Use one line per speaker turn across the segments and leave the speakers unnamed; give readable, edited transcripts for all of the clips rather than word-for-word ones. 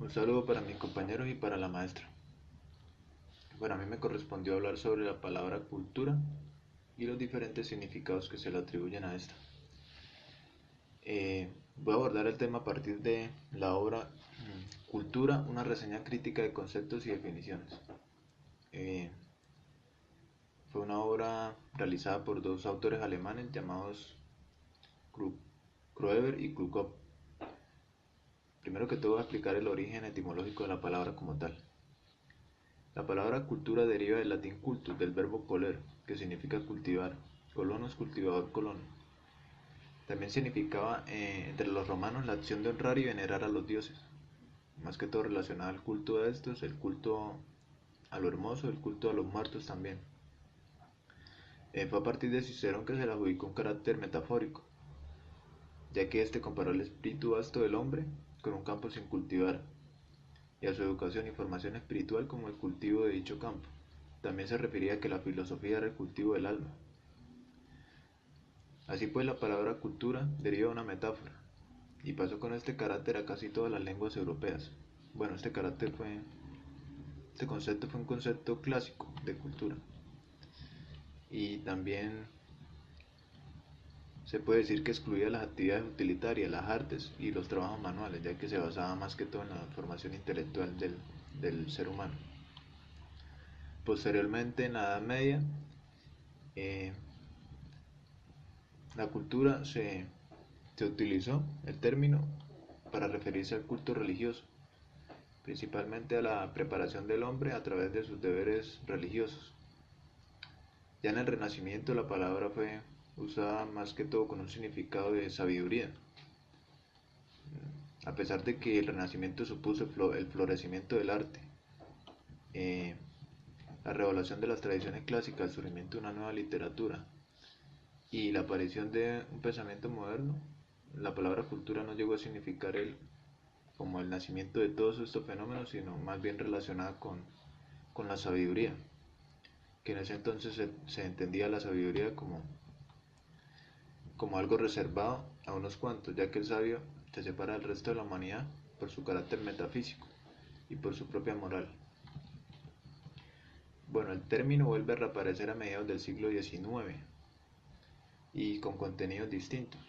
Un saludo para mis compañeros y para la maestra. Bueno, a mí me correspondió hablar sobre la palabra cultura y los diferentes significados que se le atribuyen a esta. Voy a abordar el tema a partir de la obra Cultura, una reseña crítica de conceptos y definiciones. Eh, Fue una obra realizada por dos autores alemanes llamados Kroeber y Klukov. Primero que todo voy a explicar el origen etimológico de la palabra como tal. La palabra cultura deriva del latín cultus, del verbo coler, que significa cultivar. Colonos, cultivador, colono. También significaba entre los romanos la acción de honrar y venerar a los dioses. Más que todo relacionado al culto de estos, el culto a lo hermoso, el culto a los muertos también. Fue a partir de Cicerón que se le adjudicó un carácter metafórico, ya que este comparó el espíritu vasto del hombre con un campo sin cultivar, y a su educación y formación espiritual como el cultivo de dicho campo. También se refería a que la filosofía era el cultivo del alma. Así pues, la palabra cultura deriva de una metáfora, y pasó con este carácter a casi todas las lenguas europeas. Bueno, este concepto fue un concepto clásico de cultura, y también se puede decir que excluía las actividades utilitarias, las artes y los trabajos manuales, ya que se basaba más que todo en la formación intelectual del ser humano. Posteriormente, en la Edad Media, eh, la cultura se utilizó el término para referirse al culto religioso, principalmente a la preparación del hombre a través de sus deberes religiosos. Ya en el Renacimiento la palabra fue usada más que todo con un significado de sabiduría. A pesar de que el Renacimiento supuso el florecimiento del arte, eh, la revelación de las tradiciones clásicas, el surgimiento de una nueva literatura y la aparición de un pensamiento moderno, la palabra cultura no llegó a significar como el nacimiento de todos estos fenómenos, sino más bien relacionada con la sabiduría, que en ese entonces se entendía la sabiduría como algo reservado a unos cuantos, ya que el sabio se separa del resto de la humanidad por su carácter metafísico y por su propia moral. Bueno, el término vuelve a reaparecer a mediados del siglo XIX y con contenidos distintos,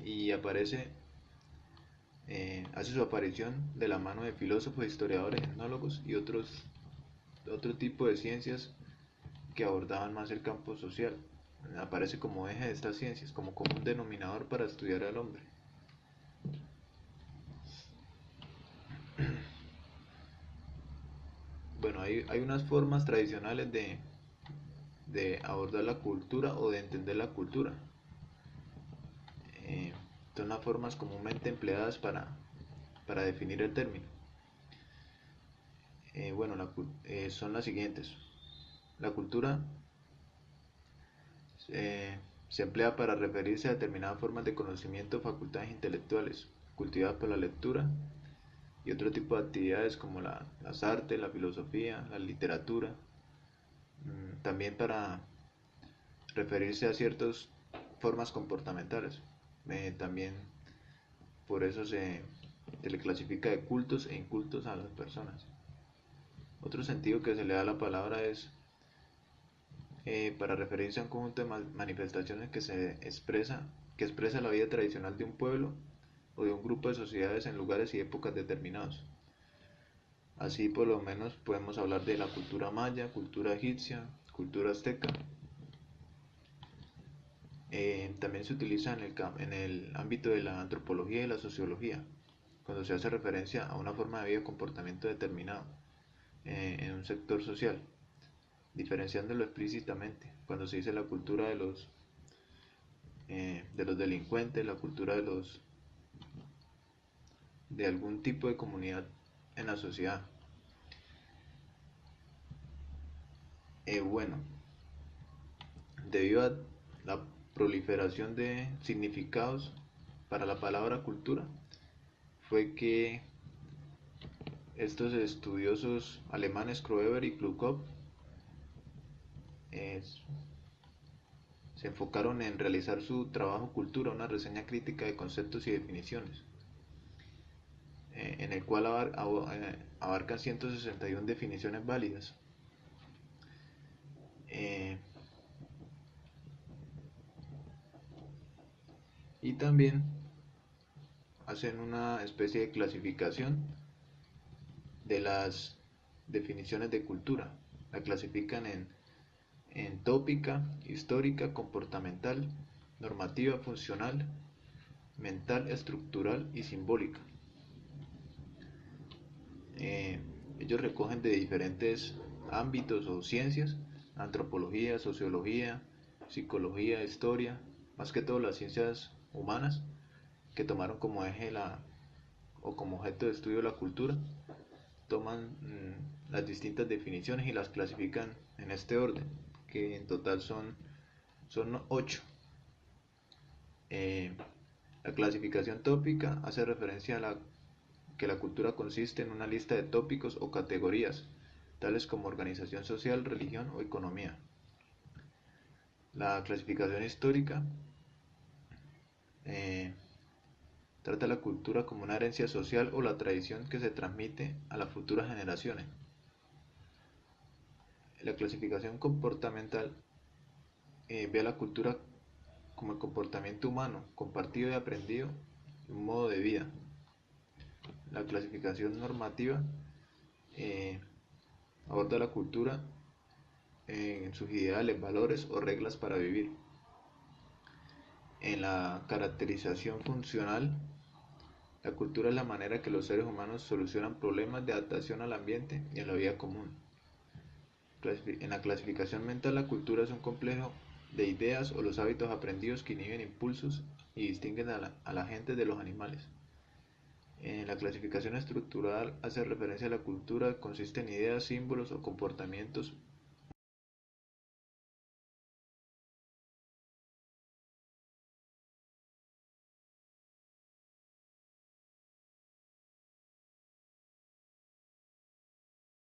y hace su aparición de la mano de filósofos, historiadores, etnólogos y otro tipo de ciencias que abordaban más el campo social. Aparece como eje de estas ciencias, como común denominador para estudiar al hombre. Bueno, hay unas formas tradicionales de abordar la cultura o de entender la cultura. Eh, Son las formas comúnmente empleadas para definir el término. Bueno, son las siguientes. La cultura se emplea para referirse a determinadas formas de conocimiento o facultades intelectuales cultivadas por la lectura y otro tipo de actividades como las artes, la filosofía, la literatura. También para referirse a ciertas formas comportamentales. También por eso se le clasifica de cultos e incultos a las personas. Otro sentido que se le da a la palabra es para referirse a un conjunto de manifestaciones que expresa la vida tradicional de un pueblo o de un grupo de sociedades en lugares y épocas determinados. Así por lo menos podemos hablar de la cultura maya, cultura egipcia, cultura azteca. También se utiliza en el ámbito de la antropología y la sociología, cuando se hace referencia a una forma de vida o comportamiento determinado en un sector social, diferenciándolo explícitamente, cuando se dice la cultura de los delincuentes, la cultura de algún tipo de comunidad en la sociedad. Bueno, debido a la proliferación de significados para la palabra cultura, fue que estos estudiosos alemanes Kroeber y Klukov eh, se enfocaron en realizar su trabajo Cultura, una reseña crítica de conceptos y definiciones. en el cual abarcan 161 definiciones válidas. Y también hacen una especie de clasificación de las definiciones de cultura. La clasifican en tópica, histórica, comportamental, normativa, funcional, mental, estructural y simbólica. Ellos recogen de diferentes ámbitos o ciencias: antropología, sociología, psicología, historia, más que todo las ciencias humanas, que tomaron como eje o como objeto de estudio la cultura. Toman las distintas definiciones y las clasifican en este orden, que en total son 8. La clasificación tópica hace referencia a que la cultura consiste en una lista de tópicos o categorías, tales como organización social, religión o economía. La clasificación histórica trata la cultura como una herencia social o la tradición que se transmite a las futuras generaciones. La clasificación comportamental ve a la cultura como el comportamiento humano, compartido y aprendido, un modo de vida. La clasificación normativa aborda la cultura en sus ideales, valores o reglas para vivir. En la caracterización funcional, la cultura es la manera que los seres humanos solucionan problemas de adaptación al ambiente y en la vida común. En la clasificación mental, la cultura es un complejo de ideas o los hábitos aprendidos que inhiben impulsos y distinguen a la gente de los animales. En la clasificación estructural hace referencia a la cultura, consiste en ideas, símbolos o comportamientos